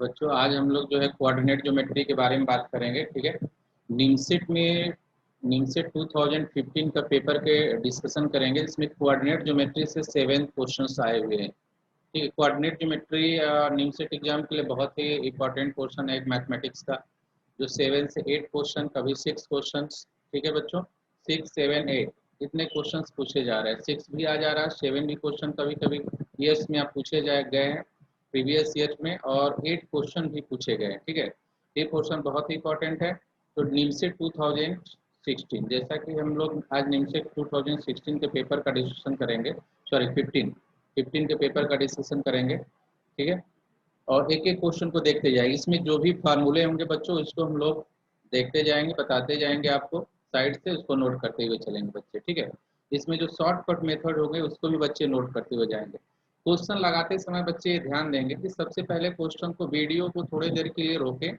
बच्चों आज हम लोग जो है कोऑर्डिनेट ज्योमेट्री के बारे में बात करेंगे। ठीक है, निमसेट में निमसेट 2015 का पेपर के डिस्कशन करेंगे। इसमें कोऑर्डिनेट ज्योमेट्री से 7 क्वेश्चंस आए हुए हैं। ठीक है, कोऑर्डिनेट ज्योमेट्री निमसेट एग्जाम के लिए बहुत ही इंपॉर्टेंट पोर्शन है एक मैथमेटिक्स का, जो 7 से 8 क्वेश्चन, कभी 6 क्वेश्चन। ठीक है बच्चों, 6, 7, 8 इतने क्वेश्चंस पूछे जा रहे हैं। 6 भी आ जा रहा है, 7 भी क्वेश्चन कभी कभी ईयर्स में आप पूछे गए हैं प्रीवियस ईयर में, और 8 क्वेश्चन भी पूछे गए हैं। ठीक है, ये पोर्शन बहुत ही इंपॉर्टेंट है। तो निमसेट 2016, जैसा कि हम लोग आज निमसेट 2016 के पेपर का डिस्कशन करेंगे, सॉरी 15 के पेपर का डिस्कशन करेंगे। ठीक है, और एक एक क्वेश्चन को देखते जाएंगे। इसमें जो भी फार्मूले होंगे बच्चों, इसको हम लोग देखते जाएंगे, बताते जाएंगे आपको साइड से, उसको नोट करते हुए चलेंगे बच्चे। ठीक है, इसमें जो शॉर्टकट मेथड होंगे उसको भी बच्चे नोट करते हुए जाएंगे। क्वेश्चन लगाते समय बच्चे ये ध्यान देंगे कि सबसे पहले क्वेश्चन को, वीडियो को थोड़ी देर के लिए रोकें,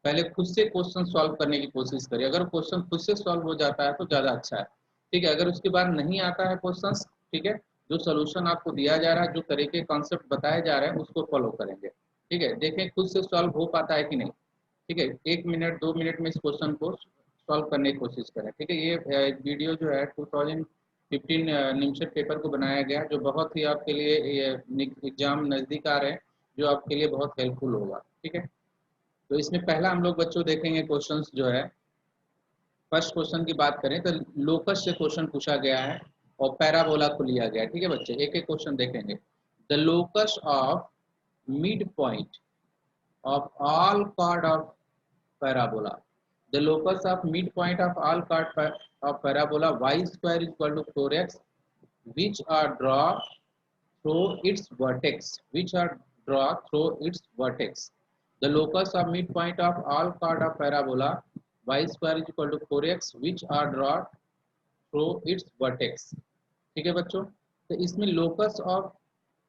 पहले खुद से क्वेश्चन सॉल्व करने की कोशिश करिए। अगर क्वेश्चन खुद से सॉल्व हो जाता है तो ज़्यादा अच्छा है। ठीक है, अगर उसके बाद नहीं आता है क्वेश्चन, ठीक है, जो सोल्यूशन आपको दिया जा रहा है, जो तरीके कॉन्सेप्ट बताए जा रहे हैं, उसको फॉलो करेंगे। ठीक है, देखें खुद से सॉल्व हो पाता है कि नहीं। ठीक है, 1 मिनट 2 मिनट में इस क्वेश्चन को सॉल्व करने की कोशिश करें। ठीक है, ये वीडियो जो है 2015 निमसेट पेपर को बनाया गया, जो बहुत ही आपके लिए एग्जाम नज़दीक आ रहे हैं, जो आपके लिए बहुत हेल्पफुल होगा। ठीक है, तो इसमें पहला हम लोग बच्चों देखेंगे क्वेश्चंस जो है। फर्स्ट क्वेश्चन की बात करें तो लोकस से क्वेश्चन पूछा गया है और पैराबोला को लिया गया है। ठीक है बच्चे, एक एक क्वेश्चन देखेंगे। The locus of mid point of all chord of parabola. The locus of midpoint of all chord of parabola y square is equal to 4x, which are drawn through its vertex. Which are drawn through its vertex. The locus of midpoint of all chord of parabola y square is equal to 4x, which are drawn through its vertex. ठीक है बच्चों, तो इसमें locus of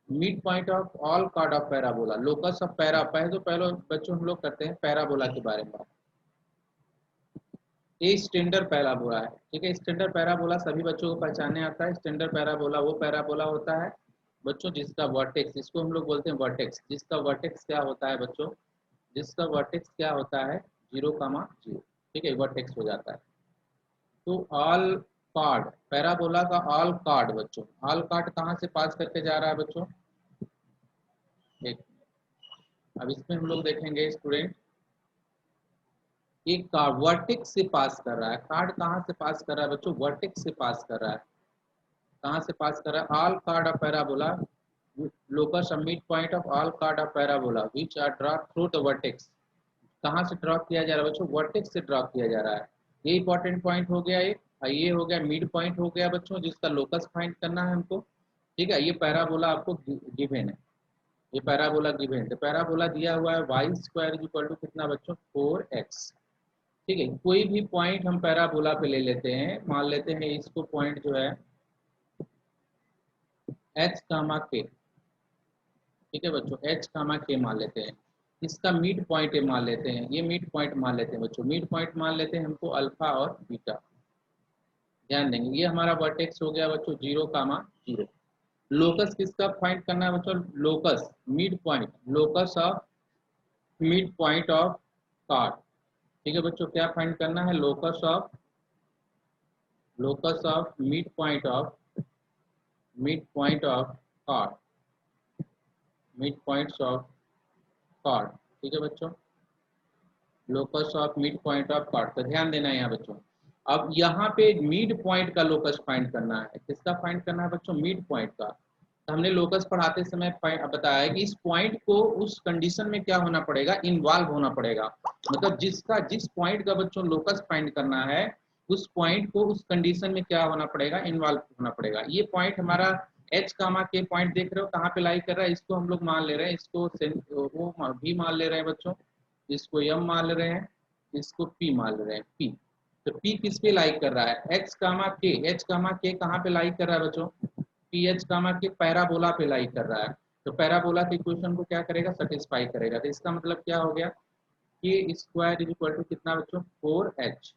mid point of all chord of parabola, locus of para, पहले बच्चों हम लोग करते हैं पैराबोला के बारे में। ये स्टैंडर्ड पैराबोला है। ठीक है, स्टैंडर्ड पैराबोला सभी बच्चों को पहचानने आता है। स्टैंडर्ड पैराबोला वो पैराबोला होता है बच्चों जिसका वर्टेक्स, इसको हम लोग बोलते हैं वर्टेक्स, जिसका वर्टेक्स क्या होता है बच्चों, जिसका वर्टेक्स क्या होता है 0,0। ठीक है, वर्टेक्स हो जाता है। तो ऑल कार्ड, पैराबोला का ऑल कार्ड बच्चों, ऑल कार्ड कहाँ से पास करके जा रहा है बच्चों, एक, अब इसमें हम लोग देखेंगे स्टूडेंट, एक वर्टेक्स से पास कर रहा है। कार्ड कहाँ से पास कर रहा है बच्चों, वर्टेक्स से पास कर रहा है। कहाँ से पास कर रहा है, all chord of parabola, locus mid point of all chord of parabola which are draw through the vertex. कहाँ से ड्रॉ किया जा रहा है बच्चों, वर्टेक्स से ड्रॉ किया जा रहा है। ये इंपॉर्टेंट पॉइंट हो गया एक, ये हो गया मिड पॉइंट हो गया बच्चों, जिसका लोकस फाइंड करना है हमको। ठीक है, ये पैराबोला आपको गिवन है, ये पैराबोला गिवन है। तो पैराबोला दिया हुआ है Y square is equal to कितना बच्चों, 4x। ठीक है, कोई भी पॉइंट हम पैराबोला पे ले लेते हैं, मान लेते हैं इसको पॉइंट जो है h कामा के। ठीक है बच्चों, h कामा के मान लेते हैं, इसका मिड पॉइंट मान लेते हैं, ये मिड पॉइंट मान लेते हैं बच्चों, मिड पॉइंट मान लेते हैं हमको अल्फा और बीटा। ध्यान देंगे, ये हमारा वर्टेक्स हो गया बच्चों 0,0। लोकस किसका फाइंड करना है बच्चों, locus mid point, locus of mid point of card. ठीक है बच्चों, क्या फाइंड करना है, locus of mid point of card, mid points of card. ठीक है बच्चों, locus of mid point of card, तो ध्यान देना है यहाँ बच्चों। अब यहाँ पे मिड पॉइंट का लोकस फाइंड करना है, किसका फाइंड करना है बच्चों, मिड पॉइंट का। तो हमने लोकस पढ़ाते समय बताया है कि इस पॉइंट को उस कंडीशन में क्या होना पड़ेगा, इन्वॉल्व होना पड़ेगा। मतलब जिस पॉइंट का बच्चों लोकस फाइंड करना है, उस पॉइंट को उस कंडीशन में क्या होना पड़ेगा, इन्वॉल्व होना पड़ेगा। ये पॉइंट हमारा एच कामा के पॉइंट देख रहे हो कहाँ पे लाई कर रहा है, इसको हम लोग मान ले रहे हैं, इसको वो भी मान ले रहे हैं बच्चों, इसको यम मान रहे हैं, इसको पी मान रहे हैं, पी। तो पी किस पे लाइक कर रहा है, एच कामा के, एच कामा के कहाँ पे लाइक कर रहा है बच्चों, पी एच कामा के पैराबोला पे लाइक कर रहा है। तो पैराबोला के इक्वेशन को क्या करेगा, सेटिस्फाई करेगा। तो इसका मतलब क्या हो गया, के स्क्वायर इज इक्वल टू कितना बच्चों, 4h,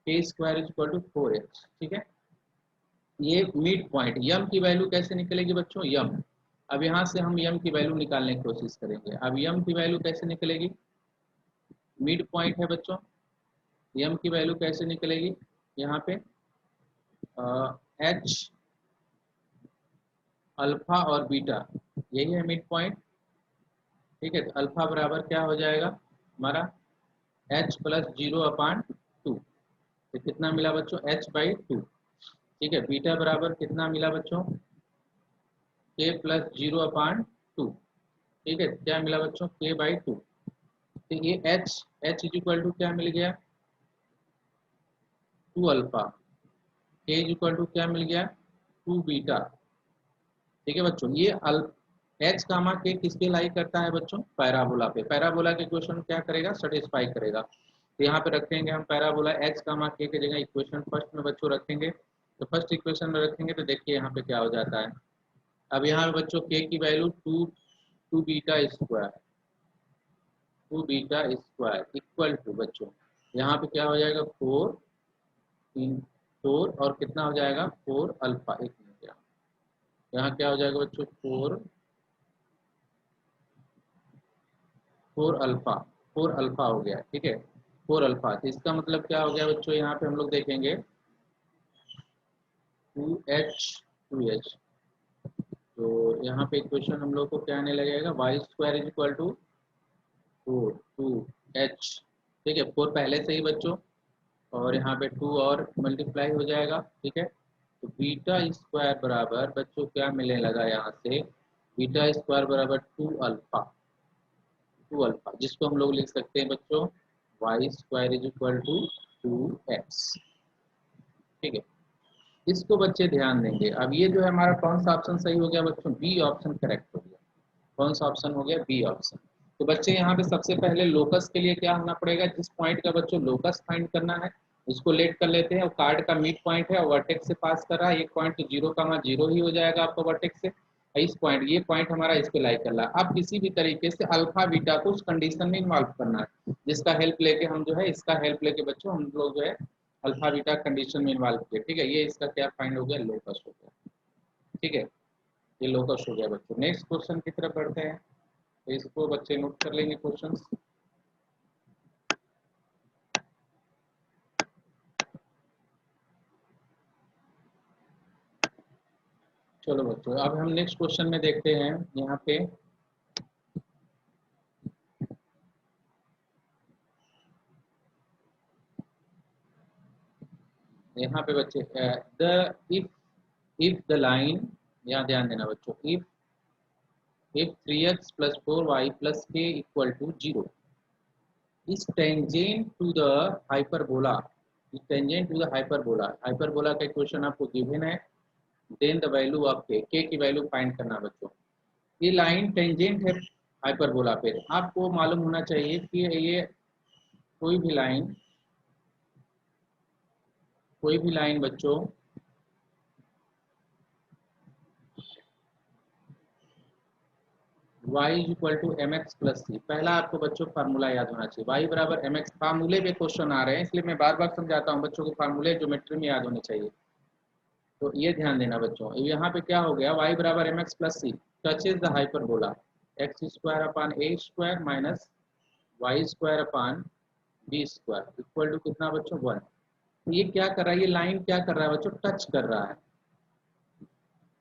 के square is equal to 4h। ठीक है, ये मिड पॉइंट, यम की वैल्यू कैसे निकलेगी बच्चों, यम अब यहाँ से हम यम की वैल्यू निकालने की कोशिश करेंगे। अब यम की वैल्यू कैसे निकलेगी, मिड पॉइंट है बच्चों, यम की वैल्यू कैसे निकलेगी, यहाँ पे एच अल्फा और बीटा यही है मिड पॉइंट, ठीक है। तो अल्फा बराबर क्या हो जाएगा हमारा एच प्लस 0/2, तो कितना मिला बच्चों h/2, ठीक है। बीटा बराबर कितना मिला बच्चों k प्लस 0/2, ठीक है। क्या मिला बच्चों k/2, तो ये h इज इक्वल टू क्या मिल गया 2 alpha, k is equal to क्या मिल गया 2 बीटा, ठीक है बच्चों। ये एच कामा के किसके लाई करता है बच्चों, पैराबोला पे। पैराबोला के क्वेश्चन क्या करेगा, सेटिस्फाई करेगा। तो यहाँ पे रखेंगे हम पैराबोला एच कामा के की जगह इक्वेशन फर्स्ट में बच्चों रखेंगे। तो फर्स्ट इक्वेशन में रखेंगे तो देखिए यहाँ पे क्या हो जाता है। अब यहाँ पे बच्चों के की value two beta square, 2 beta square equal to बच्चों यहाँ पे क्या हो जाएगा 4 और कितना हो जाएगा 4 अल्फा। एक मिनट, यहाँ क्या हो जाएगा बच्चों 4 अल्फा हो गया, ठीक है 4 अल्फा। तो इसका मतलब क्या हो गया बच्चों, यहाँ पे हम लोग देखेंगे 2h, तो यहाँ पे इक्वेशन हम लोग को क्या आने लगेगा Y square is equal to 2h, ठीक है। 4 पहले से ही बच्चों, और यहाँ पे 2 और मल्टीप्लाई हो जाएगा, ठीक है। तो बीटा स्क्वायर बराबर बच्चों क्या मिलने लगा यहाँ से, बीटा स्क्वायर बराबर 2 अल्फा, जिसको हम लोग लिख सकते हैं बच्चों Y square is equal to 2x, ठीक है। इसको बच्चे ध्यान देंगे। अब ये जो है हमारा कौन सा ऑप्शन सही हो गया बच्चों, बी ऑप्शन करेक्ट हो गया। कौन सा ऑप्शन हो गया, बी ऑप्शन। तो बच्चे यहाँ पे सबसे पहले लोकस के लिए क्या होना पड़ेगा, जिस पॉइंट का बच्चों लोकस फाइंड करना है उसको लेट कर लेते हैं, और कार्ड का मिड पॉइंट है और वर्टेक्स से पास कर रहा है एक पॉइंट, तो 0,0 ही हो जाएगा आपका वर्टेक्स से। इस पॉइंट, ये पॉइंट हमारा इस पे लाई कर रहा है। अब किसी भी तरीके से अल्फा बीटा को उस कंडीशन में इन्वॉल्व करना है, जिसका हेल्प लेके हम जो है, इसका हेल्प लेके बच्चों हम लोग जो है अल्फा बीटा कंडीशन में इन्वॉल्व किए, ठीक है। ये इसका क्या फाइंड हो गया, लोकस हो गया, ठीक है। ये लोकस हो गया बच्चों। नेक्स्ट क्वेश्चन की तरफ बढ़ते हैं, तो इसको बच्चे नोट कर लेंगे क्वेश्चन। चलो बच्चों, अब हम नेक्स्ट क्वेश्चन में देखते हैं। यहाँ पे बच्चे द इफ द लाइन, यहाँ ध्यान देना बच्चों, if 3x plus 4y plus k equal to 0 is tangent to the hyperbola, is tangent to the hyperbola, hyperbola का इक्वेशन आपको गिवन है। Then the value of k की वैल्यू फाइंड करना बच्चों। ये लाइन टेंजेंट है हाइपरबोला पे, आपको मालूम होना चाहिए कि ये कोई भी लाइन बच्चों y is equal to M X plus C. पहला आपको बच्चों फार्मूला याद होना चाहिए, y बराबर एम एक्स। फार्मूले पे क्वेश्चन आ रहे हैं इसलिए मैं बार बार समझाता हूँ बच्चों को, फार्मूले ज्योमेट्री में याद होने चाहिए। तो ये ध्यान देना बच्चों, यहाँ पे क्या हो गया y बराबर M X plus C touches the hyperbola X square upon A square minus Y square upon B square equal to कितना बच्चों 1। तो ये क्या कर रहा है, ये लाइन क्या कर रहा है बच्चों, टच कर रहा है।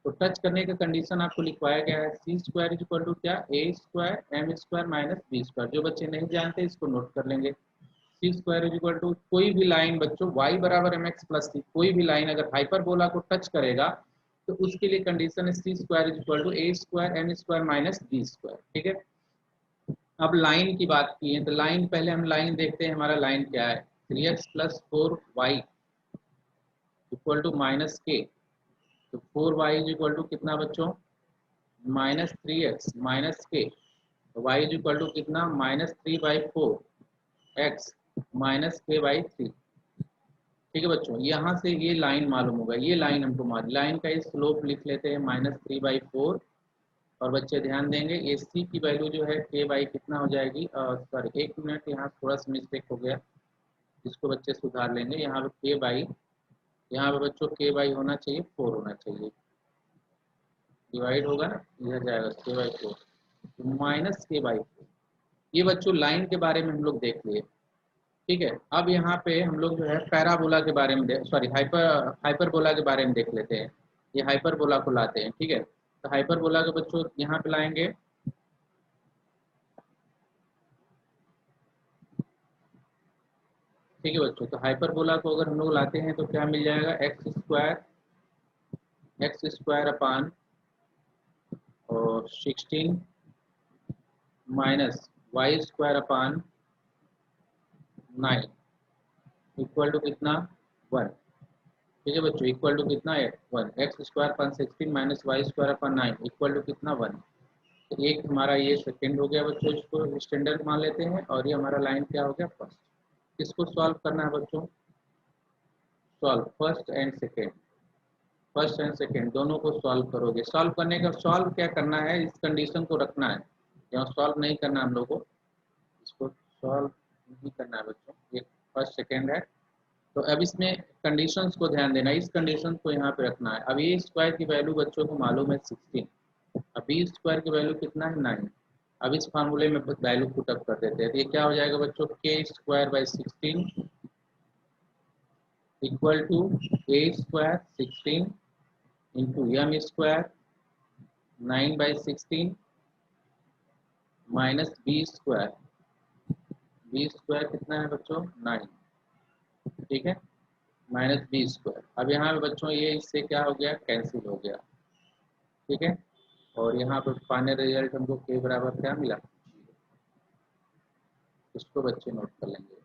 तो टच करने का कंडीशन आपको लिखवाया गया है, C square is equal to क्या A square M square minus B square. जो बच्चे नहीं जानते इसको नोट कर लेंगे। C square is equal to कोई भी लाइन बच्चों y बराबर एम एक्स प्लस सी, कोई भी लाइन अगर हाइपरबोला को टच करेगा तो उसके लिए कंडीशन है C square is equal to A square M square minus B square, ठीक है। अब लाइन की बात की है तो लाइन, पहले हम लाइन देखते हैं, हमारा लाइन क्या है 3x plus 4y equal to minus के। तो 4y इज इक्वल टू कितना बच्चों -3x माइनस के, y इज इक्वल टू कितना -3/4x माइनस k/3, ठीक है बच्चों। यहाँ से ये लाइन मालूम होगा, ये लाइन हमको मालूम, लाइन का स्लोप लिख लेते हैं -3/4। और बच्चे ध्यान देंगे ये सी की वैल्यू जो है k/, कितना हो जाएगी, सॉरी एक मिनट, यहाँ थोड़ा सा मिस्टेक हो गया, इसको बच्चे सुधार लेंगे। यहाँ पे k/, यहाँ पे बच्चों k/, होना चाहिए 4 होना चाहिए, डिवाइड होगा ना, इधर जाएगा k/4 तो -k/4। ये बच्चों लाइन के बारे में हम लोग देख लिए। ठीक है, अब यहाँ पे हम लोग जो है पैराबोला के बारे में सॉरी हाइपरबोला के बारे में देख लेते हैं। ये हाइपरबोला को लाते हैं। ठीक है, तो हाइपरबोला के बच्चों यहाँ पे लाएंगे। ठीक है बच्चों, तो हाइपरबोला को अगर हम लोग लाते हैं तो क्या मिल जाएगा, एक्स स्क्वायर अपान और 16 minus y² upon 9 equal to कितना, 1। ठीक है बच्चों, इक्वल टू कितना है, 1। x² upon 16 minus y² upon 9 equal to कितना, 1। तो एक हमारा ये सेकेंड हो गया बच्चों, इसको स्टैंडर्ड मान लेते हैं, और ये हमारा लाइन क्या हो गया, फर्स्ट। इसको सॉल्व करना है बच्चों, सॉल्व फर्स्ट एंड सेकेंड दोनों को सॉल्व करोगे। सॉल्व करने का, सॉल्व क्या करना है, इस कंडीशन को रखना है, यहाँ सॉल्व नहीं करना हम लोग को, इसको सॉल्व नहीं करना है बच्चों। ये फर्स्ट सेकेंड है, तो अब इसमें कंडीशंस को ध्यान देना, इस कंडीशन को यहाँ पे रखना है। अब ये स्क्वायर की वैल्यू बच्चों को मालूम है 16, अब बी स्क्वायर की वैल्यू कितना है, 9। अब इस फार्मूले में वैल्यू पुटअप कर देते हैं, तो ये क्या हो जाएगा बच्चों, k²/16 equal to a² 16 into m² 9/16 minus B square कितना है बच्चों, 9। ठीक है, माइनस बी स्क्वायर। अब यहाँ पे बच्चों ये इससे क्या हो गया, कैंसिल हो गया। ठीक है, और यहाँ पर फाइनल रिजल्ट हमको के बराबर क्या मिला, 0। इसको बच्चे नोट कर लेंगे।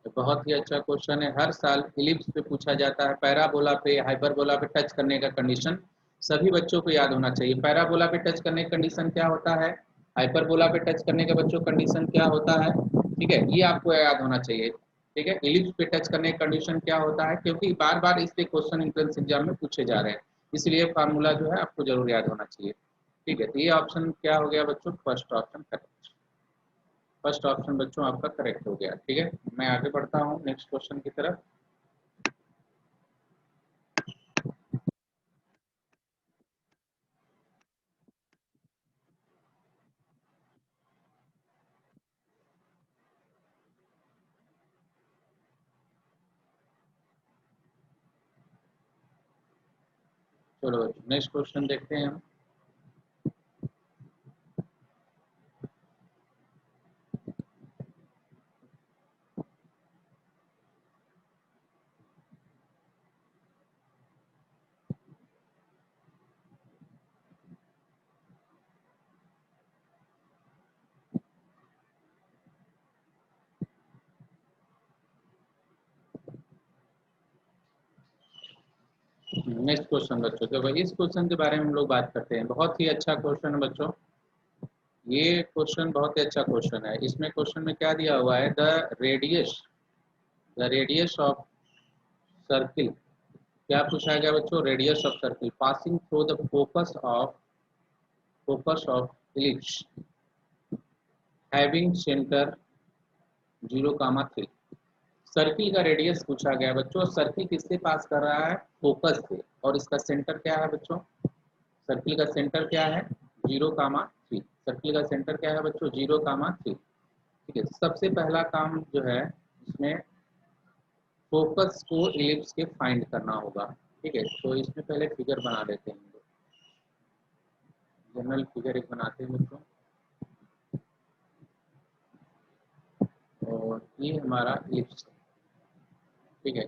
तो बहुत ही अच्छा क्वेश्चन है, हर साल इलिप्स पे पूछा जाता है, पैराबोला पे हाइपरबोला पे टच करने का कंडीशन सभी बच्चों को याद होना चाहिए। पैराबोला पे टच करने का कंडीशन क्या होता है, हाइपरबोला पे टच करने का बच्चों कंडीशन क्या होता है। ठीक है, ये आपको याद होना चाहिए। ठीक है, इलिप्स पे टच करने का कंडीशन क्या होता है, क्योंकि बार बार इससे क्वेश्चन एंट्रेंस एग्जाम में पूछे जा रहे हैं, इसलिए फार्मूला जो है आपको जरूर याद होना चाहिए। ठीक है, तो ये ऑप्शन क्या हो गया बच्चों, first option correct. First option बच्चों आपका करेक्ट हो गया। ठीक है, मैं आगे बढ़ता हूँ नेक्स्ट क्वेश्चन की तरफ। चलो बच्चों नेक्स्ट क्वेश्चन देखते हैं हम। नेक्स्ट क्वेश्चन बच्चों, देखो इस क्वेश्चन के बारे में हम लोग बात करते हैं, बहुत ही अच्छा क्वेश्चन है बच्चों। ये क्वेश्चन बहुत ही अच्छा क्वेश्चन है। इसमें क्वेश्चन में क्या दिया हुआ है, द रेडियस ऑफ सर्किल, क्या पूछा गया बच्चों, radius of circle passing through the focus of ellipse having centre 0,3। Circle का रेडियस पूछा गया बच्चों, सर्किल किससे पास कर रहा है, फोकस से, और इसका सेंटर क्या है बच्चों, सर्किल का सेंटर क्या है, 0,3। सर्किल का सेंटर क्या है बच्चों, 0,3। ठीक है, सबसे पहला काम जो है इसमें फोकस को इलिप्स के फाइंड करना होगा। ठीक है, तो इसमें पहले फिगर बना लेते हैं हम लोग, जनरल फिगर एक बनाते हैं बच्चों। और ये हमारा इलिप्स है। ठीक है,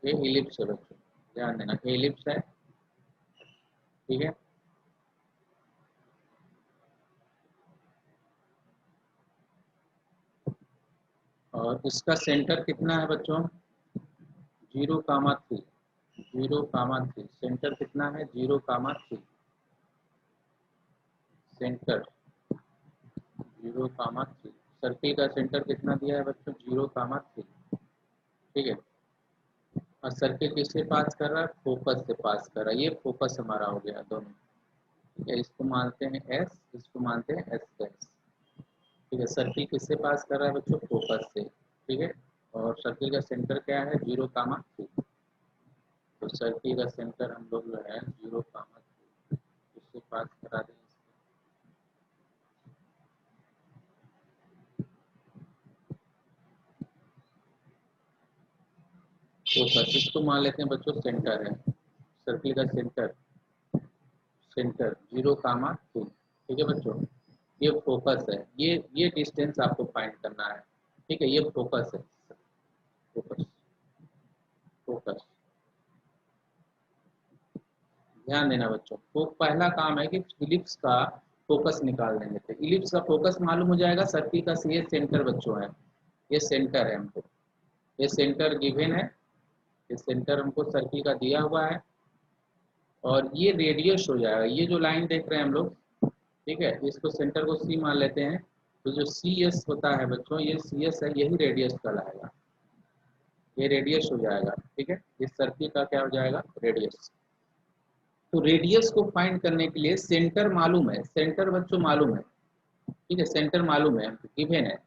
ये इलिप्स है बच्चों, ध्यान देना, ये इलिप्स है। ठीक है, और इसका सेंटर कितना है बच्चों, 0,3। 0,3 सेंटर कितना है, 0,3 सेंटर 0,3। सर्किल का सेंटर कितना दिया है बच्चों, 0,3। ठीक है, और सर्किल किससे पास कर रहा है, फोकस से पास कर रहा है, ये फोकस हमारा हो गया दोनों। ठीक है, इसको मानते हैं एस, इसको मानते हैं एस डैश। ठीक है, सर्किल किससे पास कर रहा है बच्चों, फोकस से। ठीक है, और सर्किल का सेंटर क्या है, 0,3। तो सर्किल का सेंटर हम लोग जो है 0,3 इससे बात करा दें। फोकस इसको मान लेते हैं बच्चों सेंटर है, सर्किल का सेंटर, सेंटर 0, 2। ठीक है बच्चों, ये फोकस है, ये डिस्टेंस आपको फाइंड करना है। ठीक है, ये फोकस है, फोकस, फोकस। ध्यान देना बच्चों, तो पहला काम है कि इलिप्स का फोकस निकाल देंगे। तो इलिप्स का फोकस मालूम हो जाएगा, सर्किल का ये सेंटर बच्चों है, ये सेंटर है हमको, ये सेंटर गिवन है, ये सेंटर हमको सर्किल का दिया हुआ है, और ये रेडियस हो जाएगा, ये जो लाइन देख रहे हैं हम लोग, ठीक है, इसको सेंटर को सी मान लेते हैं। तो जो सी एस होता है बच्चों, ये सी एस है, यही रेडियस कहलाएगा, ये रेडियस हो जाएगा। ठीक है, इस सर्किल का क्या हो जाएगा, रेडियस। तो रेडियस को फाइंड करने के लिए सेंटर मालूम है, सेंटर बच्चों मालूम है, ठीक है, सेंटर मालूम है, गिवन है।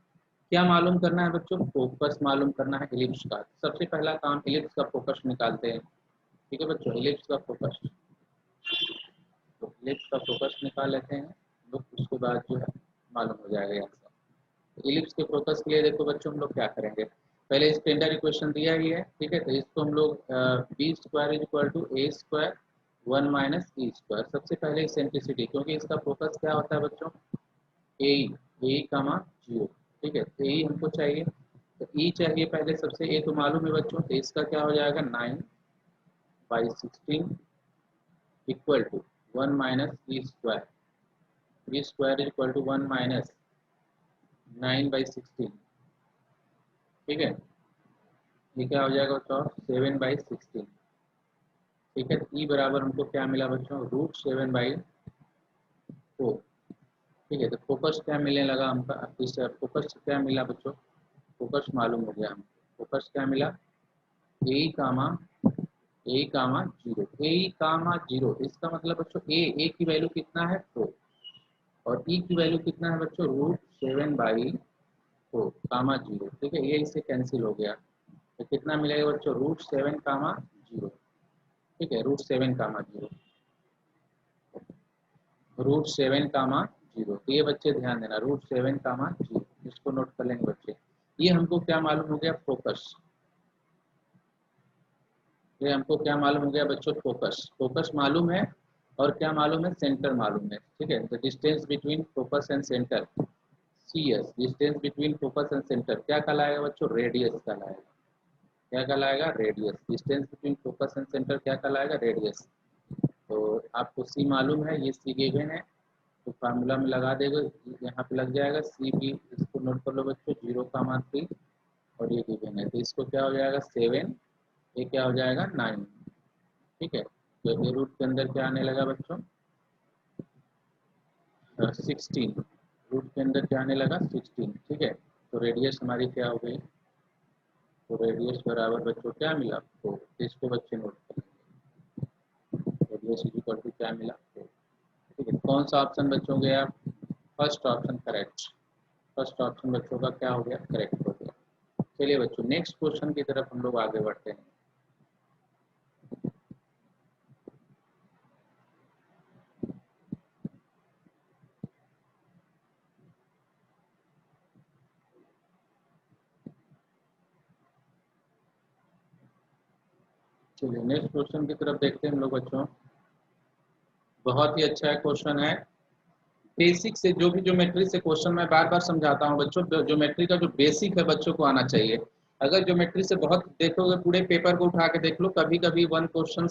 क्या मालूम करना है बच्चों, फोकस मालूम करना है इलिप्स का। सबसे पहला काम इलिप्स का फोकस निकालते हैं। ठीक है बच्चों, इलिप्स का फोकस, तो इलिप्स का फोकस निकाल लेते हैं लोग, उसके बाद जो है मालूम हो जाएगा आंसर। इलिप्स के फोकस के लिए देखो बच्चों, हम लोग क्या करेंगे, पहले स्टैंडर्ड इक्वेशन दिया ही है। ठीक है, तो इसको हम लोग B square is equal to A square 1 minus E square. सबसे पहले इसेंट्रिसिटी, क्योंकि इसका फोकस क्या होता है बच्चों, ए, ए कामा 0। ठीक है, तो ए हमको चाहिए, तो ई चाहिए पहले सबसे, ए तो मालूम है बच्चों, तो इसका क्या हो जाएगा 9/16 equal to 1 minus E square, E square is equal to 1 minus 9/16। ठीक है, ये क्या हो जाएगा बच्चों, 7/16। ठीक है, ई बराबर हमको क्या मिला बच्चों, √7/4। ठीक है, तो फोकस क्या मिलने लगा हमका, इस फोकस क्या मिला बच्चों, फोकस मालूम हो गया हमको, फोकस क्या मिला, ए कामा, ए कामा 0, ए कामा 0। इसका मतलब बच्चों ए की वैल्यू कितना है 4, और ई की वैल्यू कितना है बच्चों, √7/4 कामा 0। ठीक है, ये इससे कैंसिल हो गया, तो कितना मिलेगा बच्चों, √7 कामा 0। ठीक है, √7 कामा 0, √7 कामा 0। तो ये बच्चे ध्यान देना, √7 कामा 0, इसको नोट कर लेंगे बच्चे। ये हमको क्या मालूम हो गया, फोकस। ये हमको क्या मालूम हो गया बच्चों, फोकस, फोकस मालूम है, और क्या मालूम है, सेंटर मालूम है। ठीक है, तो distance between focus and centre, C S, distance between focus and centre क्या कहलाएगा बच्चों, रेडियस कहलाएगा। क्या कहलाएगा, radius. Distance between focus and centre क्या कहलाएगा, रेडियस। तो आपको सी मालूम है, ये सी गिवन है, तो फार्मूला में लगा देगा, यहाँ पे लग जाएगा सी बी, इसको नोट कर लो बच्चों, 0, 3, और ये गिवन है, तो इसको क्या हो जाएगा 7, ये क्या हो जाएगा 9। ठीक है, तो ये रूट के अंदर क्या आने लगा बच्चों, 16, रूट के अंदर क्या आने लगा 16। ठीक है, तो रेडियस हमारी क्या हो गई, तो रेडियस बराबर बच्चों क्या मिला, तो इसको बच्चे नोट करेंगे, रेडियस इज इक्वल टू क्या मिला 4। ठीक है, कौन सा ऑप्शन बच्चों गया, first option correct, first option बच्चों का क्या हो गया, करेक्ट हो गया। चलिए बच्चों, नेक्स्ट क्वेश्चन की तरफ हम लोग आगे बढ़ते हैं। चलिए नेक्स्ट क्वेश्चन की तरफ देखते हैं हम लोग बच्चों। बहुत ही अच्छा है क्वेश्चन है, बेसिक से, जो भी ज्योमेट्री से क्वेश्चन मैं बार बार समझाता हूँ बच्चों, ज्योमेट्री का जो बेसिक है बच्चों को आना चाहिए। अगर ज्योमेट्री से बहुत देखोगे, पूरे पेपर को उठा के देख लो, कभी कभी वन क्वेश्चन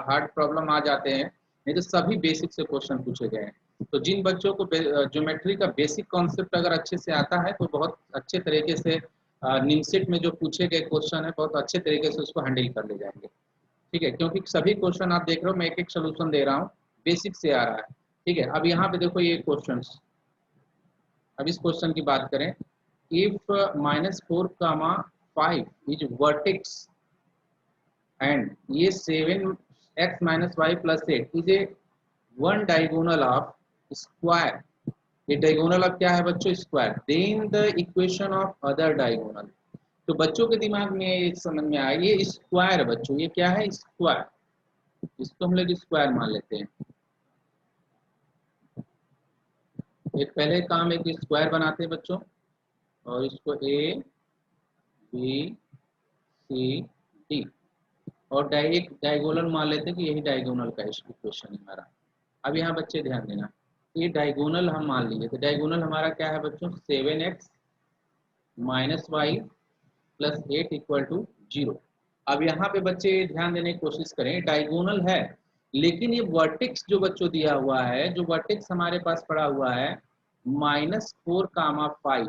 हार्ड प्रॉब्लम आ जाते हैं, नहीं तो सभी बेसिक से क्वेश्चन पूछे गए हैं। तो जिन बच्चों को ज्योमेट्री का बेसिक कॉन्सेप्ट अगर अच्छे से आता है, तो बहुत अच्छे तरीके से निमसेट में जो पूछे गए क्वेश्चन है, बहुत अच्छे तरीके से उसको हैंडल कर ले जाएंगे। ठीक है, क्योंकि सभी क्वेश्चन आप देख रहे हो, मैं एक एक सोल्यूशन दे रहा हूँ, बेसिक से आ रहा है। ठीक है, अब यहाँ पे देखो ये क्वेश्चंस, अब इस क्वेश्चन की बात करें, इफ -4, 5 इज वर्टेक्स एंड ये 7x - y + 8 is a one diagonal of square, ये डायगोनल ऑफ क्या है बच्चों, square, then the equation of other diagonal. तो बच्चों के दिमाग में ये समझ में आया, ये स्क्वायर है बच्चों, ये क्या है, स्क्वायर, इसको हम लोग स्क्वायर मान लेते हैं। एक पहले काम एक स्क्वायर बनाते हैं बच्चों, और इसको ए बी सी डी, और एक डायगोनल मान लेते हैं कि यही डायगोनल का इक्वेशन है हमारा। अब यहाँ बच्चे ध्यान देना, ये डायगोनल हम मान लीजिए, तो डायगोनल हमारा क्या है बच्चों, 7x minus y plus 8 equal to 0। अब यहाँ पे बच्चे ध्यान देने की कोशिश करें, डायगोनल है लेकिन ये वर्टेक्स जो बच्चों दिया हुआ है, जो वर्टेक्स हमारे पास पड़ा हुआ है -4, 5,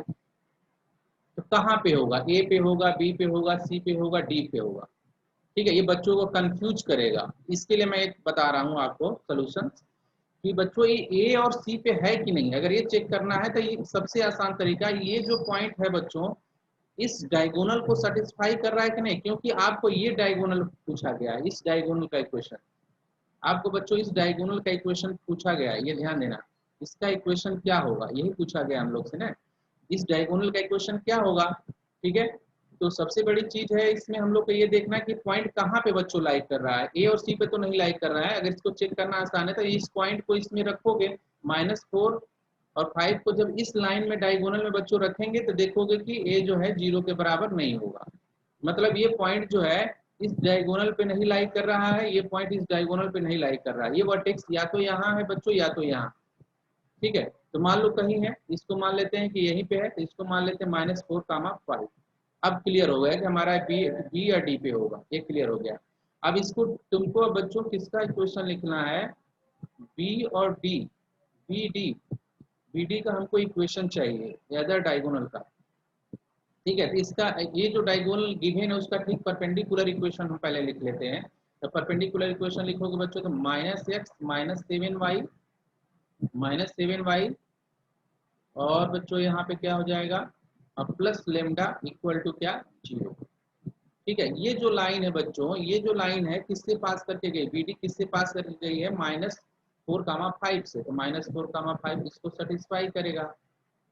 तो कहाँ पे होगा, ए पे होगा, बी पे होगा, सी पे होगा, डी पे होगा। ठीक है, ये बच्चों को कंफ्यूज करेगा। इसके लिए मैं एक बता रहा हूँ आपको सोल्यूशन कि बच्चों ये ए और सी पे है कि नहीं। अगर ये चेक करना है तो ये सबसे आसान तरीका, ये जो पॉइंट है बच्चों इस डायगोनल को सेटिस्फाई कर रहा है कि नहीं, क्योंकि आपको ये डायगोनल पूछा गया है, इस डायगोनल का इक्वेशन आपको बच्चों इस डायगोनल का इक्वेशन पूछा गया है, ये ध्यान देना। इसका इक्वेशन क्या होगा, यही पूछा गया हम लोग से ना, इस डायगोनल का इक्वेशन क्या होगा। ठीक है, तो सबसे बड़ी चीज है इसमें हम लोग को ये देखना कि पॉइंट कहाँ पे बच्चों लाइक कर रहा है, ए और सी पे तो नहीं लाइक कर रहा है। अगर इसको चेक करना आसान है तो इस पॉइंट को इसमें रखोगे, -4 और 5 को जब इस लाइन में डायगोनल में बच्चों रखेंगे तो देखोगे कि ए जो है 0 के बराबर नहीं होगा। मतलब ये पॉइंट जो है इस डायगोनल पे नहीं लाइक कर रहा है, ये पॉइंट इस डायगोनल पे नहीं लाइक कर रहा है। ये वर्टेक्स या तो यहाँ है बच्चों या तो यहाँ। ठीक है, तो मान लो कहीं है, इसको मान लेते हैं कि यहीं पे है, तो इसको मान लेते हैं -4, 5। अब क्लियर हो गया कि हमारा बी बी या डी पे होगा, ये क्लियर हो गया। अब इसको तुमको बच्चों किसका इक्वेशन लिखना है, बी और D, B D, B D का हमको इक्वेशन चाहिए अदर डायगोनल का। ठीक है, तो इसका ये जो डायगोनल गिवन है उसका ठीक परपेंडिकुलर इक्वेशन हम पहले लिख लेते हैं। तो परपेंडिकुलर इक्वेशन लिखोगे बच्चों तो -x -7y और बच्चों यहाँ पे क्या हो जाएगा, प्लस लेमडा इक्वल टू क्या, 0। ठीक है, ये जो लाइन है बच्चों, ये जो लाइन है किससे पास करके गई, बी डी किससे पास करके गई है, -4, 5 से। तो -4, 5 इसको सेटिस्फाई करेगा,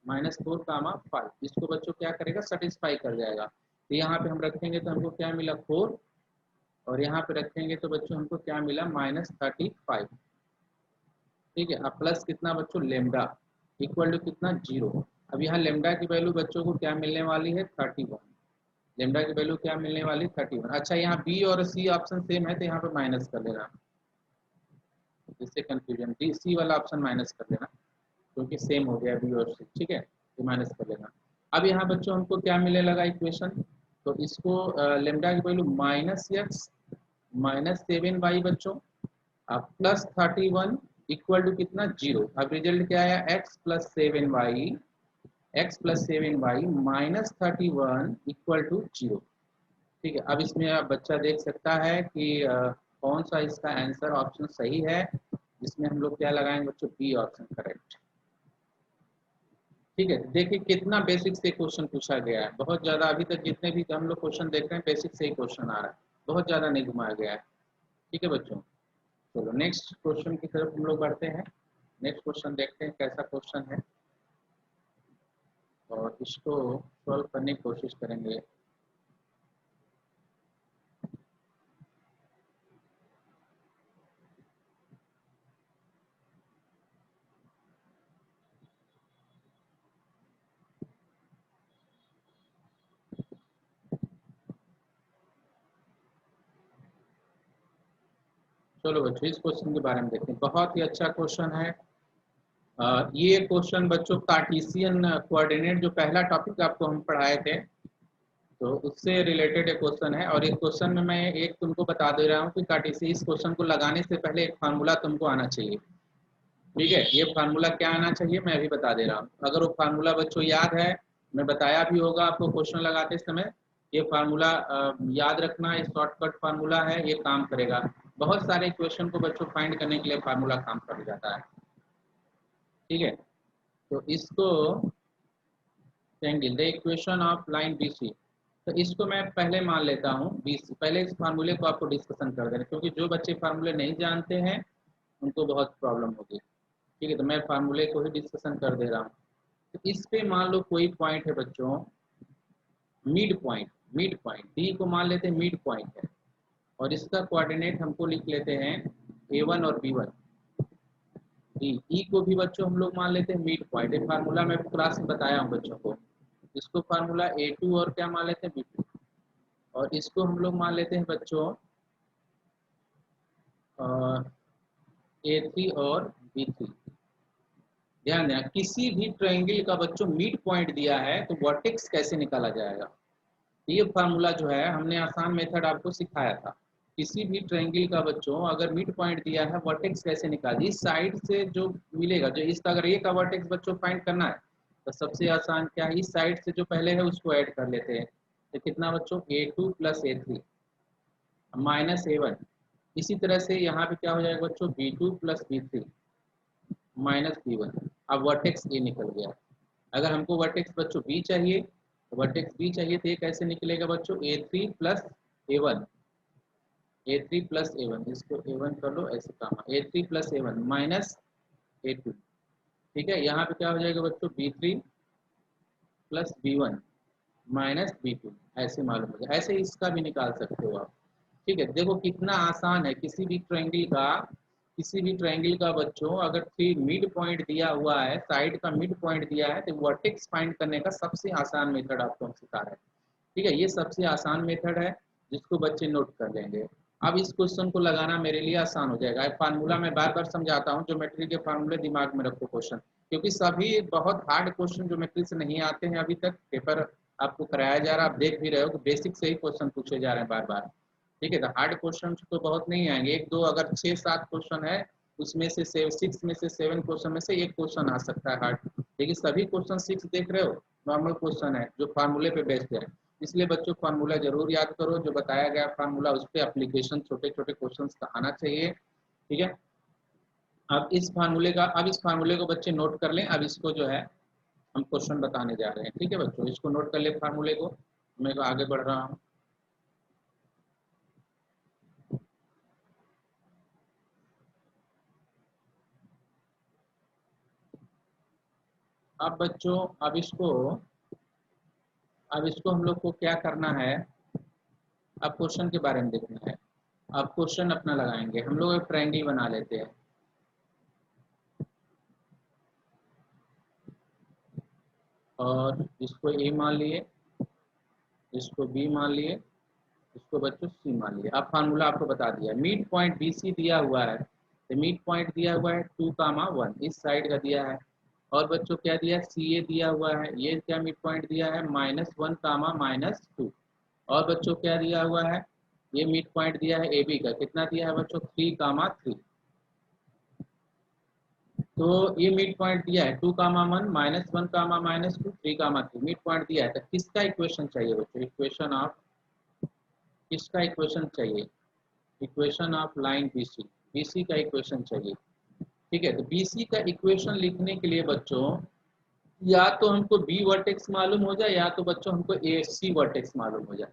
-4, 5 इसको बच्चों क्या करेगा, सेटिस्फाई कर जाएगा। तो यहाँ पे हम रखेंगे तो हमको क्या मिला, 4, और यहाँ पे रखेंगे तो बच्चों हमको क्या मिला, -35। ठीक है, अब प्लस कितना बच्चों, लेमडा इक्वल टू कितना, 0। अब यहाँ लेमडा की वैल्यू बच्चों को क्या मिलने वाली है, 31। लेमडा की वैल्यू क्या मिलने वाली, 31। अच्छा, यहाँ बी और सी ऑप्शन सेम है तो यहाँ पे माइनस कर लेना, जिससे कंफ्यूजन, डी सी वाला ऑप्शन माइनस कर लेना क्योंकि सेम हो गया बी और सी। ठीक है, तो माइनस कर लेना। अब यहाँ बच्चों हमको क्या मिलने लगा इक्वेशन, तो इसको लेमडा की वैल्यू -x -7y बच्चों, अब +31 इक्वल टू कितना, 0। अब रिजल्ट क्या आया, x+7y -31 इक्वल टू 0। ठीक है, अब इसमें आप बच्चा देख सकता है कि कौन सा इसका आंसर ऑप्शन सही है, जिसमें हम लोग क्या लगाएंगे बच्चों, बी ऑप्शन करेक्ट। ठीक है, देखिए कितना बेसिक से क्वेश्चन पूछा गया है, बहुत ज़्यादा अभी तक जितने भी हम लोग क्वेश्चन देख रहे हैं बेसिक से ही क्वेश्चन आ रहा है, बहुत ज़्यादा नहीं घुमाया गया है। ठीक है बच्चों, चलो नेक्स्ट क्वेश्चन की तरफ हम लोग बढ़ते हैं। नेक्स्ट क्वेश्चन देखते हैं कैसा क्वेश्चन है और इसको सॉल्व करने की कोशिश करेंगे। चलो बच्चों इस क्वेश्चन के बारे में देखते हैं, बहुत ही अच्छा क्वेश्चन है। ये क्वेश्चन बच्चों कार्टेशियन कोऑर्डिनेट जो पहला टॉपिक आपको हम पढ़ाए थे तो उससे रिलेटेड एक क्वेश्चन है। और इस क्वेश्चन में मैं एक तुमको बता दे रहा हूँ कि कार्टेशियन, इस क्वेश्चन को लगाने से पहले एक फार्मूला तुमको आना चाहिए। ठीक है, ये फार्मूला क्या आना चाहिए मैं अभी बता दे रहा हूँ। अगर वो फार्मूला बच्चों याद है, मैं बताया भी होगा आपको क्वेश्चन लगाते समय, ये फार्मूला याद रखना, ये शॉर्टकट फार्मूला है, ये काम करेगा। बहुत सारे क्वेश्चन को बच्चों फाइंड करने के लिए फार्मूला काम कर जाता है। ठीक है, तो इसको the equation of line B C, तो इसको मैं पहले मान लेता हूँ बी सी। पहले इस फार्मूले को आपको डिस्कशन कर देना, क्योंकि जो बच्चे फार्मूले नहीं जानते हैं उनको बहुत प्रॉब्लम होगी। ठीक है, तो मैं फार्मूले को ही डिस्कशन कर दे रहा हूँ। तो इस पे मान लो कोई पॉइंट है बच्चों, मिड पॉइंट डी को मान लेते हैं मिड पॉइंट है, और इसका कोऑर्डिनेट हमको लिख लेते हैं a1 और b1। ई को भी बच्चों हम लोग मान लेते हैं मिड पॉइंट। एक फार्मूला मैं क्लास में बताया हूँ बच्चों को। इसको फार्मूला A2 और क्या मान लेते हैं B2, और इसको हम लोग मान लेते हैं बच्चों A3 और B3। ध्यान देना, किसी भी ट्रायंगल का बच्चों मिड पॉइंट दिया है तो वर्टेक्स कैसे निकाला जाएगा, ये फार्मूला जो है हमने आसान मेथड आपको सिखाया था। किसी भी ट्रायंगल का बच्चों अगर मिड पॉइंट दिया है, वर्टेक्स कैसे निकाल, इस साइड से जो मिलेगा, जो इस अगर ए का वर्टेक्स बच्चों फाइंड करना है तो सबसे आसान क्या है, इस साइड से जो पहले है उसको ऐड कर लेते हैं। तो कितना बच्चों, A2 plus A3 minus A1। इसी तरह से यहाँ पे क्या हो जाएगा बच्चों, B2 plus B3 minus B1। अब वर्टेक्स ए निकल गया। अगर हमको वर्टेक्स बच्चों बी चाहिए, तो वर्टेक्स बी चाहिए तो ये कैसे निकलेगा बच्चों, A3 plus A1, A3 plus A1, इसको A1 कर लो ऐसे काम, A3 plus A1 minus A2। ठीक है, यहाँ पे क्या हो जाएगा बच्चों, B3 plus B1 minus B2, ऐसे मालूम हो जाए। ऐसे इसका भी निकाल सकते हो आप। ठीक है, देखो कितना आसान है। किसी भी ट्रायंगल का बच्चों अगर थ्री मिड पॉइंट दिया हुआ है, साइड का मिड पॉइंट दिया है, तो वर्टेक्स फाइंड करने का सबसे आसान मेथड आपको हम सिखा रहे हैं। ठीक है, ये सबसे आसान मेथड है जिसको बच्चे नोट कर लेंगे। अब इस क्वेश्चन को लगाना मेरे लिए आसान हो जाएगा। फार्मूला मैं बार बार समझाता हूँ, ज्योमेट्री के फार्मूले दिमाग में रखो क्वेश्चन, क्योंकि सभी बहुत हार्ड क्वेश्चन ज्योमेट्री से नहीं आते हैं। अभी तक पेपर आपको कराया जा रहा है, आप देख भी रहे हो कि बेसिक से ही क्वेश्चन पूछे जा रहे हैं बार बार। ठीक है, तो हार्ड क्वेश्चन तो बहुत नहीं आएंगे, एक दो, अगर 6-7 क्वेश्चन है उसमें से 6 में से 7 क्वेश्चन में से एक क्वेश्चन आ सकता है हार्ड। लेकिन सभी क्वेश्चन 6 देख रहे हो नॉर्मल क्वेश्चन है जो फार्मूले पे बेस्ड है। इसलिए बच्चों फार्मूला जरूर याद करो, जो बताया गया फार्मूला उस पर एप्लीकेशन छोटे छोटे क्वेश्चन का आना चाहिए। ठीक है, अब इस फार्मूले को बच्चे नोट कर लें। अब इसको जो है हम क्वेश्चन बताने जा रहे हैं। ठीक है बच्चों, इसको नोट कर ले फार्मूले को, मैं आगे बढ़ रहा हूँ। अब बच्चों अब इसको हम लोग को क्या करना है, अब क्वेश्चन के बारे में देखना है। अब क्वेश्चन अपना लगाएंगे, हम लोग एक ट्रायंगल बना लेते हैं। और इसको ए मान लिए, इसको बी मान लिए, इसको बच्चों सी मान लिए। अब फार्मूला आपको बता दिया, मिड पॉइंट बी सी दिया हुआ है, तो मिड पॉइंट दिया हुआ है 2, 1 इस साइड का दिया है। और बच्चों क्या दिया, सी ए दिया हुआ है, ये क्या मिड पॉइंट दिया है -1, -2। और बच्चों क्या दिया हुआ है, ये मिड पॉइंट दिया है ए बी का, कितना दिया है बच्चों 3, 3। तो ये मिड पॉइंट दिया है 2, 1 -1, -2, 3, 3 मिड पॉइंट दिया है। तो किसका इक्वेशन चाहिए बच्चों, किसका इक्वेशन चाहिए, equation of line BC, BC का इक्वेशन चाहिए। ठीक है, तो BC का इक्वेशन लिखने के लिए बच्चों या तो हमको बी वर्टेक्स मालूम हो जाए, या तो बच्चों हमको AC वर्टेक्स मालूम हो जाए।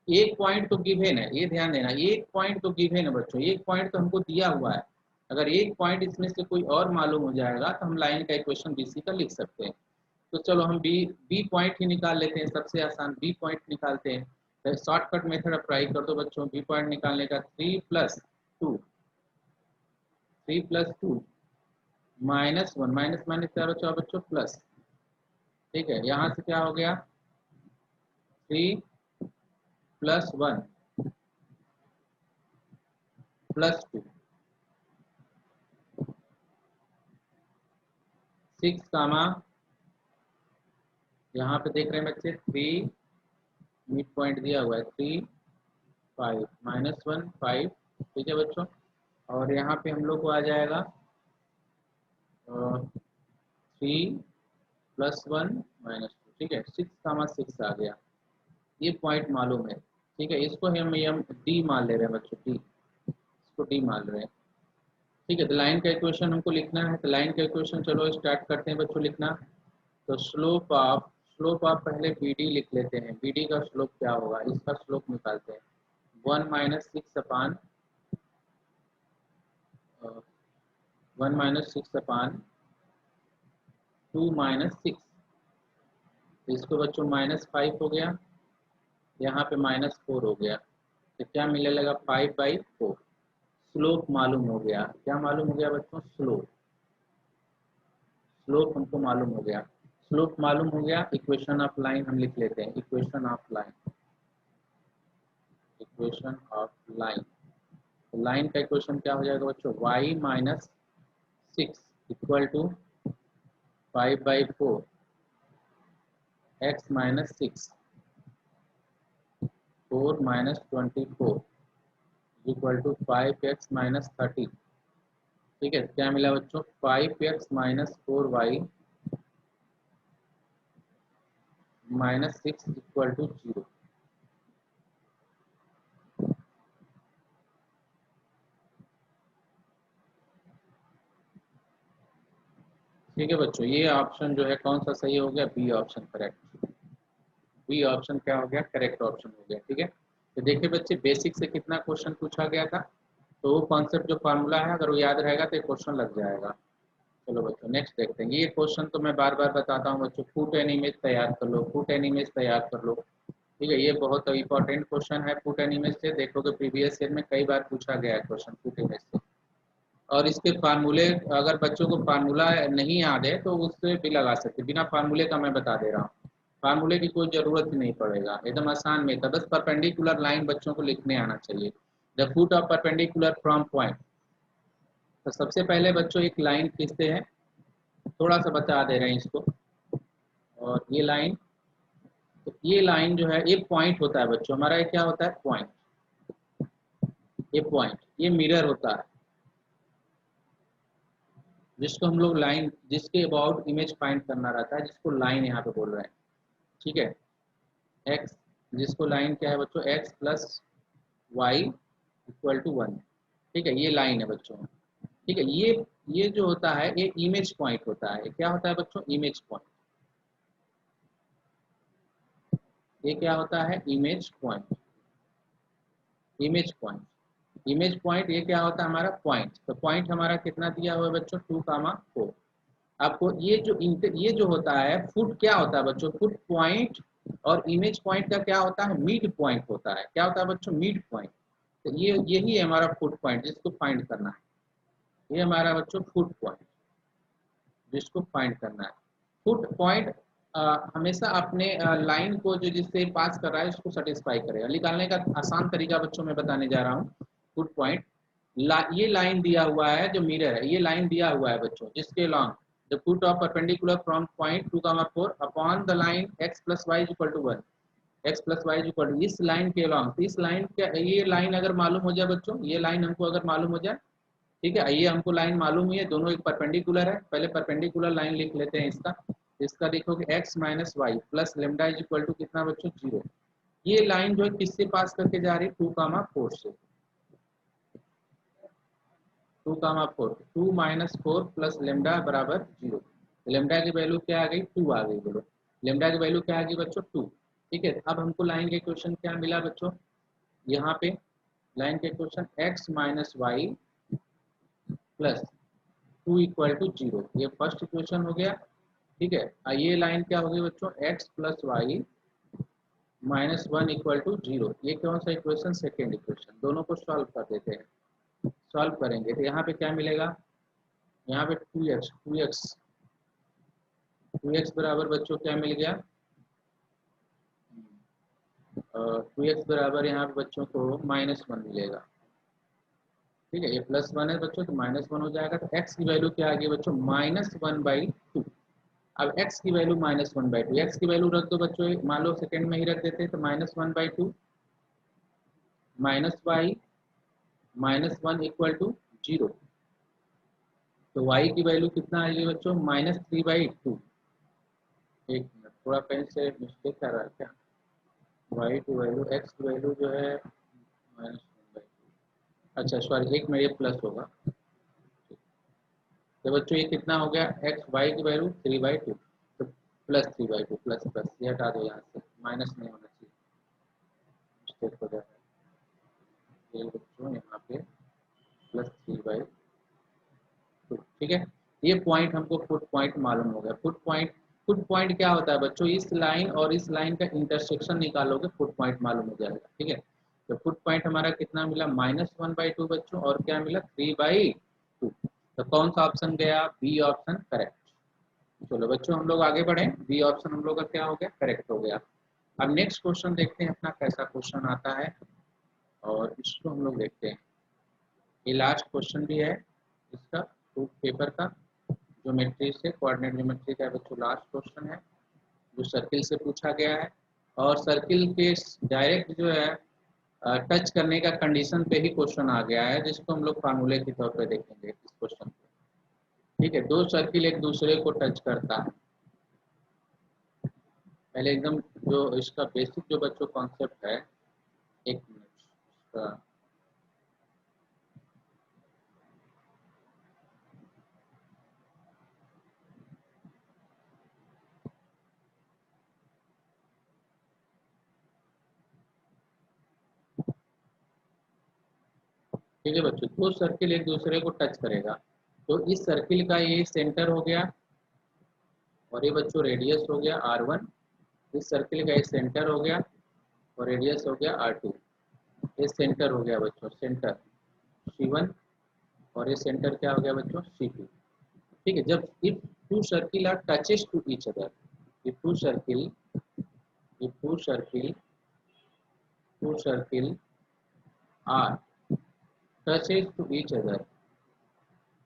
एक पॉइंट तो गिवन है, ये ध्यान देना, एक पॉइंट तो गिवन है बच्चों, एक पॉइंट तो हमको दिया हुआ है। अगर एक पॉइंट इसमें से कोई और मालूम हो जाएगा तो हम लाइन का इक्वेशन BC का लिख सकते हैं। तो चलो हम बी बी पॉइंट ही निकाल लेते हैं, सबसे आसान बी पॉइंट निकालते हैं। तो शॉर्टकट मेथड अप्लाई कर दो बच्चों, बी पॉइंट निकालने का 3 + 2 -1 माइनस माइनस क्या बचा बच्चों प्लस। ठीक है, यहाँ से क्या हो गया 3 + 1 + 2 6, यहाँ पे देख रहे हैं बच्चे 3 मिड पॉइंट दिया हुआ है 3, 5 -1 5। ठीक है बच्चों, और यहाँ पे हम लोग को आ जाएगा 3 + 1 -2। ठीक है, 6, 6 आ गया, ये पॉइंट मालूम है। ठीक है, इसको हम डी मान ले रहे हैं बच्चों, डी, इसको डी मान रहे हैं। ठीक है, तो लाइन का इक्वेशन हमको लिखना है, तो लाइन का इक्वेशन चलो स्टार्ट करते हैं बच्चों लिखना। तो स्लोप ऑफ पहले BD लिख लेते हैं, BD का स्लोप क्या होगा, इसका स्लोप निकालते हैं 1 - 6 1 - 2 -6। तो इसको बच्चों -5 हो गया, यहाँ पे -4 हो गया, तो क्या मिलने लगा 5/4। स्लोप मालूम हो गया, क्या मालूम हो गया बच्चों, स्लोप। स्लोप हमको मालूम हो गया, स्लोप मालूम हो गया, इक्वेशन ऑफ लाइन हम लिख लेते हैं, equation of line, equation of line. तो लाइन का इक्वेशन क्या हो जाएगा बच्चों, y minus 6 equal to 5/4 x minus 6 4 minus 24 equal to 5x minus 30। ठीक है, क्या मिला बच्चों, 5x minus 4y minus 6 equal to 0। ठीक है बच्चों, ये ऑप्शन जो है कौन सा सही हो गया, B option correct, B option क्या हो गया, करेक्ट ऑप्शन हो गया। ठीक है, तो देखिए बच्चे बेसिक से कितना क्वेश्चन पूछा गया था, तो वो कॉन्सेप्ट जो फार्मूला है अगर वो याद रहेगा तो ये क्वेश्चन लग जाएगा। चलो बच्चों नेक्स्ट देखते हैं, ये क्वेश्चन तो मैं बार बार बताता हूँ बच्चों, पुट एन इमेज तैयार कर लो, पुट एन इमेज तैयार कर लो। ठीक है, ये बहुत इंपॉर्टेंट क्वेश्चन है, पुट एन इमेज से देखोगे प्रीवियस ईयर में कई बार पूछा गया है क्वेश्चन पुट इमेज से। और इसके फार्मूले अगर बच्चों को फार्मूला नहीं याद है तो उससे भी लगा सकते, बिना फार्मूले का मैं बता दे रहा हूँ, फार्मूले की कोई ज़रूरत ही नहीं पड़ेगा, एकदम आसान में था, बस परपेंडिकुलर लाइन बच्चों को लिखने आना चाहिए, the foot of perpendicular from point. तो सबसे पहले बच्चों एक लाइन खींचते हैं, थोड़ा सा बता दे रहे हैं इसको, और ये लाइन, तो ये लाइन जो है एक पॉइंट होता है बच्चों हमारा, ये क्या होता है, पॉइंट, ये पॉइंट, ये मिरर होता है जिसको हम लोग लाइन, जिसके अबाउट इमेज फाइंड करना रहता है, जिसको लाइन यहाँ पे बोल रहे हैं। ठीक है, एक्स, जिसको लाइन क्या है बच्चों, x plus y equal to 1। ठीक है, ये लाइन है बच्चों। ठीक है, ये जो होता है ये इमेज पॉइंट होता है, क्या होता है बच्चों, इमेज पॉइंट, ये क्या होता है, image point, image point, image point, ये क्या होता है हमारा पॉइंट। तो पॉइंट हमारा कितना दिया हुआ है बच्चों, 2,4। आपको ये जो होता है फुट, क्या होता है बच्चों, फुट पॉइंट और इमेज पॉइंट का क्या होता है, मिड पॉइंट होता है, क्या होता है बच्चों, मिड पॉइंट। तो ये यही है हमारा फुट पॉइंट जिसको फाइंड करना है, ये हमारा बच्चों फुट पॉइंट जिसको फाइंड करना है। फुट पॉइंट हमेशा अपने लाइन को जो जिससे पास कर रहा है उसको सेटिस्फाई करेगा। निकालने का आसान तरीका बच्चों मैं बताने जा रहा हूँ। फुट पॉइंट, ये लाइन दिया हुआ है जो मिरर है, ये लाइन दिया हुआ है बच्चों, जिसके long the foot of perpendicular from point 2,4 upon the line x plus y equal to 1, x plus y equal to, इस लाइन के लॉन्ग, इस लाइन के, ये लाइन अगर मालूम हो जाए बच्चों, ये लाइन हमको अगर मालूम हो जाए, ठीक है, ये हमको लाइन मालूम हुई है, दोनों एक परपेंडिकुलर है, पहले परपेंडिकुलर लाइन लिख लेते हैं इसका, इसका देखोगे x minus y plus lambda is equal to कितना बच्चों, 0। ये लाइन जो है किससे पास करके जा रही है, 2,4 से, 2,4, 2 माइनस 4 प्लस लेमडा बराबर 0। लेमडा की वैल्यू क्या आ गई, 2 आ गई, बोलो लेमडा की वैल्यू क्या आ गई बच्चों, 2। ठीक है, अब हमको लाइन के क्वेश्चन क्या मिला बच्चों, यहाँ पे लाइन के question x minus y plus 2 equal to 0, ये फर्स्ट इक्वेशन हो गया। ठीक है, ये लाइन क्या होगी बच्चों, x plus y minus 1 equal to 0, ये कौन सा इक्वेशन, सेकेंड इक्वेशन। दोनों को सॉल्व कर देते हैं, सॉल्व करेंगे तो यहाँ पे क्या मिलेगा, यहाँ पे 2x बराबर बच्चों क्या मिल गया, 2x बराबर यहाँ पे बच्चों को -1 मिलेगा। ठीक है, ये +1 है बच्चों तो -1 हो जाएगा, तो x की वैल्यू क्या आ गई बच्चों, -1/2। अब x की वैल्यू -1/2, x की वैल्यू रख दो बच्चों, मान लो सेकंड में ही रख देते हैं, तो -1/2 माइनस वाई -1 इक्वल टू 0, तो y की वैल्यू कितना आएगी बच्चों, -3/2। एक मिनट, थोड़ा कहीं से मिस्टेक कर रहा है क्या, y की वैल्यू, x की वैल्यू जो है -1/2, अच्छा सॉरी, एक में ये प्लस होगा। तो बच्चों ये कितना हो गया, एक्स वाई की वैल्यू 3/2, तो +3/2, प्लस प्लस ये हटा दो, यहाँ से माइनस नहीं होना चाहिए, मिस्टेक हो जाता है, ये बच्चों यहाँ पे +3/2। ठीक है, ये पॉइंट हमको फुट पॉइंट मालूम हो गया। फुट पॉइंट, फुट पॉइंट क्या होता है बच्चों, इस लाइन और इस लाइन का इंटरसेक्शन निकालोगे फुट पॉइंट मालूम हो जाएगा। ठीक है, तो फुट पॉइंट हमारा कितना मिला, -1/2 बच्चों, और क्या मिला, 3/2। तो कौन सा ऑप्शन गया, बी ऑप्शन करेक्ट। चलो बच्चों हम लोग आगे बढ़े, बी ऑप्शन हम लोग का क्या हो गया, करेक्ट हो गया। अब नेक्स्ट क्वेश्चन देखते हैं अपना कैसा क्वेश्चन आता है, और इसको हम लोग देखते हैं। ये लास्ट क्वेश्चन भी है इसका प्रूफ पेपर का, ज्योमेट्री से, कोऑर्डिनेट ज्योमेट्री का बच्चों लास्ट क्वेश्चन है जो सर्किल से पूछा गया है। और सर्किल के डायरेक्ट जो है टच करने का कंडीशन पे ही क्वेश्चन आ गया है, जिसको हम लोग फार्मूले के तौर पे देखेंगे इस क्वेश्चन को। ठीक है, दो सर्किल एक दूसरे को टच करता है। पहले एकदम जो इसका बेसिक जो बच्चों कॉन्सेप्ट है, एक मिनट इसका, ठीक है बच्चों, दो सर्किल एक दूसरे को टच करेगा, तो इस सर्किल का ये सेंटर हो गया, और ये बच्चों रेडियस हो गया R1। इस सर्किल का ये सेंटर हो गया और रेडियस हो गया R2। ये सेंटर हो गया बच्चों, सेंटर C1, और ये सेंटर क्या हो गया बच्चों, C2। ठीक है, जब if two circle are touches to each other, if two circle, if two circle are touches to each other,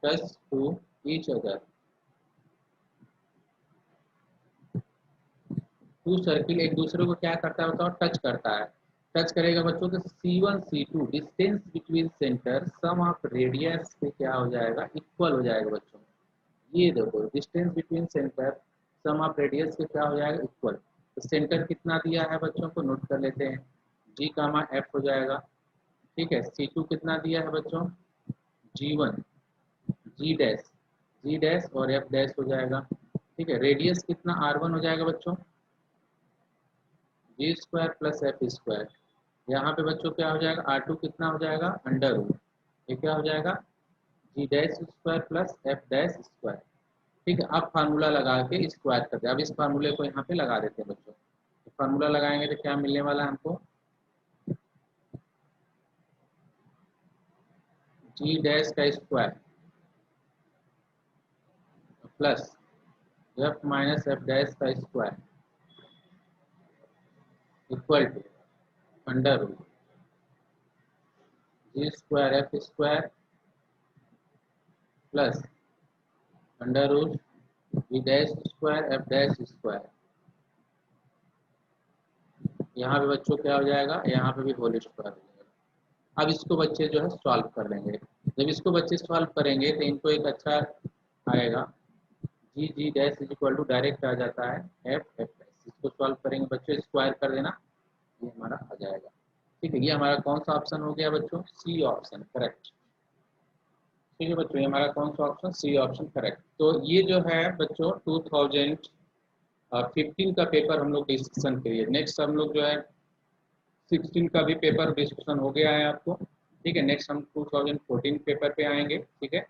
touch to each other, two circle एक दूसरे को क्या करता है बताओ, टच करता है। टच करेगा बच्चों तो C1 C2 distance between centre sum of radius से क्या हो जाएगा, इक्वल हो जाएगा बच्चों। ये देखो distance between centre sum of radius से क्या हो जाएगा, इक्वल। तो सेंटर कितना दिया है बच्चों को नोट कर लेते हैं, G कामा F हो जाएगा। ठीक है, C2 कितना दिया है बच्चों, G1, G डैश और F डैश हो जाएगा। ठीक है, रेडियस कितना R1 हो जाएगा बच्चों, जी स्क्वायर प्लस एफ स्क्वायर। यहाँ पे बच्चों क्या हो जाएगा, R2 कितना हो जाएगा, अंडर रूट, ये क्या हो जाएगा, G dash square plus F dash square. ठीक है, अब फार्मूला लगा के स्क्वायर करते हैं। अब इस फार्मूले को यहाँ पे लगा देते हैं बच्चों, तो फार्मूला लगाएंगे तो क्या मिलने वाला है हमको, जी डैश का square plus F minus F dash का square equal to under root G square F square plus under root G dash square F dash square. यहाँ पे बच्चों क्या हो जाएगा, यहाँ पे भी होल स्क्वायर हो जाएगा। अब इसको बच्चे जो है सॉल्व कर लेंगे। जब इसको बच्चे सॉल्व करेंगे तो इनको एक अच्छा आएगा, G dash is equal to direct आ जाता है एफ एफ डैश। इसको सॉल्व करेंगे बच्चों, स्क्वायर कर देना, ये हमारा आ जाएगा। ठीक है, ये हमारा कौन सा ऑप्शन हो गया बच्चों, सी ऑप्शन करेक्ट। ठीक है बच्चों, ये हमारा कौन सा ऑप्शन, सी ऑप्शन करेक्ट। तो ये जो है बच्चों 2015 का पेपर हम लोग डिस्कशन करिए। नेक्स्ट हम लोग जो है 16 का भी पेपर डिस्कशन हो गया है आपको। ठीक है, नेक्स्ट हम 2014 पेपर पे आएंगे। ठीक है,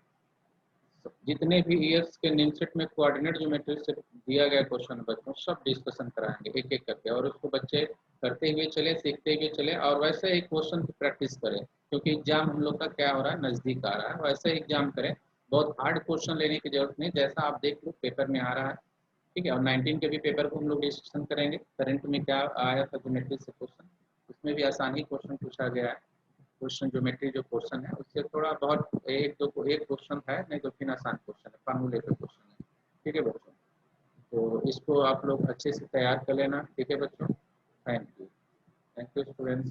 जितने भी ईयर्स के निमसेट में कोऑर्डिनेट ज्योमेट्री से दिया गया क्वेश्चन बच्चों सब डिस्कशन कराएंगे एक एक करके, और उसको बच्चे करते हुए चले, सीखते हुए चले, और वैसे एक क्वेश्चन की प्रैक्टिस करें, क्योंकि एग्जाम हम लोग का क्या हो रहा है, नज़दीक आ रहा है। वैसे एग्जाम करें, बहुत हार्ड क्वेश्चन लेने की जरूरत नहीं, जैसा आप देख लो पेपर में आ रहा है। ठीक है, और 19 के भी पेपर को हम लोग डिस्कशन करेंगे, करंट में क्या आया था ज्योमेट्री से क्वेश्चन, उसमें भी आसानी क्वेश्चन पूछा गया है। क्वेश्चन ज्योमेट्री जो क्वेश्चन है उससे थोड़ा बहुत एक क्वेश्चन है, नहीं तो फिर आसान क्वेश्चन है, फार्मूले पे क्वेश्चन है। ठीक है बच्चों, तो इसको आप लोग अच्छे से तैयार कर लेना। ठीक है बच्चों, थैंक यू स्टूडेंट्स।